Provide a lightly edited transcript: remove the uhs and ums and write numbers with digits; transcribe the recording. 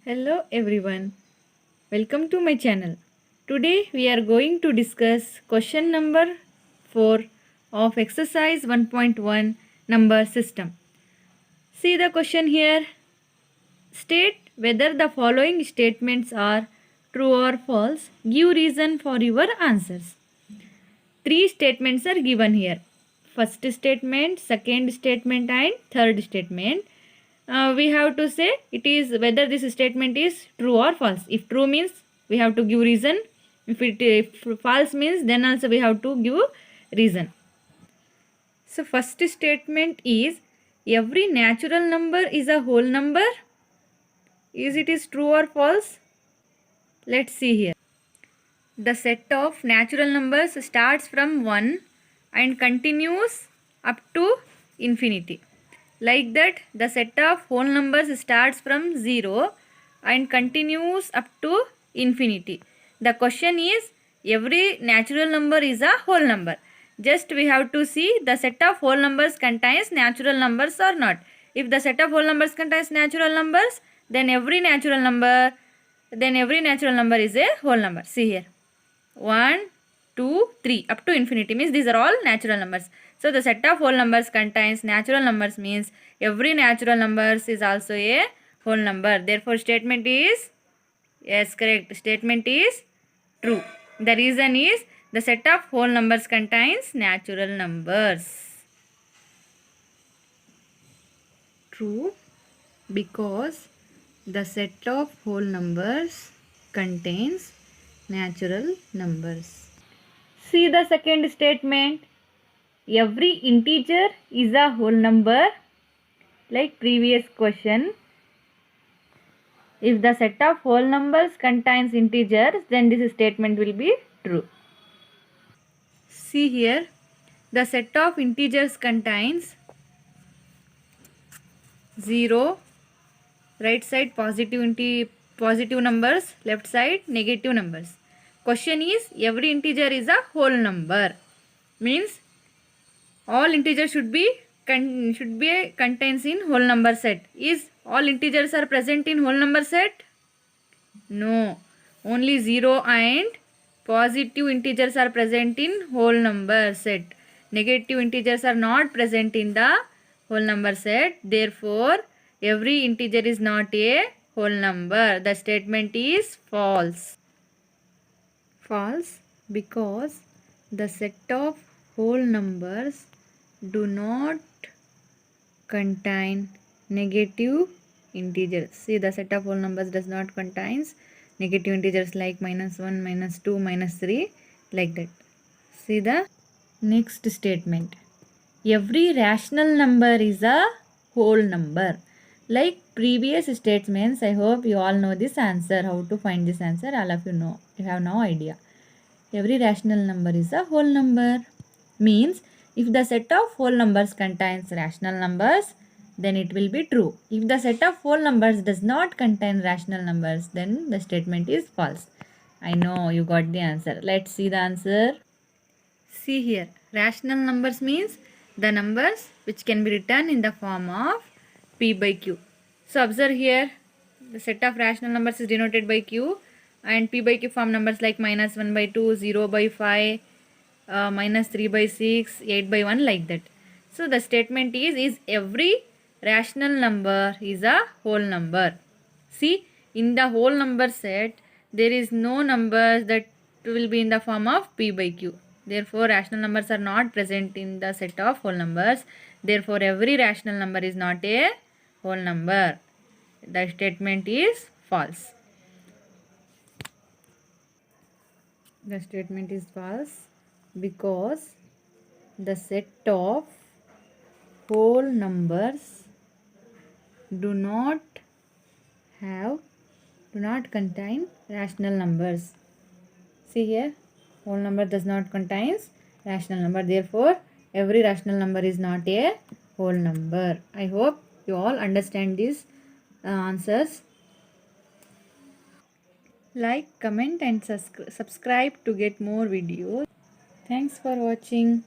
Hello everyone, welcome to my channel. Today we are going to discuss question number 4 of exercise 1.1 number system. See the question here. State whether the following statements are true or false. Give reason for your answers. Three statements are given here. First statement, second statement and third statement. We have to say it is whether this statement is true or false. If true means we have to give reason. If false means then also we have to give reason. So first statement is every natural number is a whole number. Is it is true or false? Let's see here. The set of natural numbers starts from 1 and continues up to infinity. Like that, the set of whole numbers starts from 0 and continues up to infinity. The question is, every natural number is a whole number. Just we have to see the set of whole numbers contains natural numbers or not. If the set of whole numbers contains natural numbers, then every natural number is a whole number. See here. 1, 2, 3 up to infinity means these are all natural numbers. So the set of whole numbers contains natural numbers means every natural numbers is also a whole number. Therefore statement is, yes, correct, statement is true. The reason is the set of whole numbers contains natural numbers. True because the set of whole numbers contains natural numbers. See the second statement. Every integer is a whole number. Like previous question. If the set of whole numbers contains integers, then this statement will be true. See here. The set of integers contains 0, right side positive numbers, left side negative numbers. Question is, every integer is a whole number. Means all integers should be contains in whole number set. Is all integers are present in whole number set? No. Only 0 and positive integers are present in whole number set. Negative integers are not present in the whole number set. Therefore, every integer is not a whole number. The statement is false. False because the set of whole numbers do not contain negative integers. See, the set of whole numbers does not contains negative integers like -1, -2, -3, like that. See the next statement. Every rational number is a whole number. Like previous statements, I hope you all know this answer. How to find this answer, all of you know. You have no idea. Every rational number is a whole number. Means if the set of whole numbers contains rational numbers, then it will be true. If the set of whole numbers does not contain rational numbers, then the statement is false. I know you got the answer. Let's see the answer. See here. Rational numbers means the numbers which can be written in the form of P by Q. So observe here. The set of rational numbers is denoted by Q. And P by Q form numbers like -1 by 2, 0 by 5, -3 by 6, 8 by 1, like that. So the statement is every rational number is a whole number. See, in the whole number set, there is no numbers that will be in the form of P by Q. Therefore, rational numbers are not present in the set of whole numbers. Therefore, every rational number is not a whole number. The statement is false. The statement is false because the set of whole numbers do not contain rational numbers. See here, whole number does not contains rational number. Therefore, every rational number is not a whole number. I hope you all understand these answers. Like, comment and subscribe to get more videos. Thanks for watching.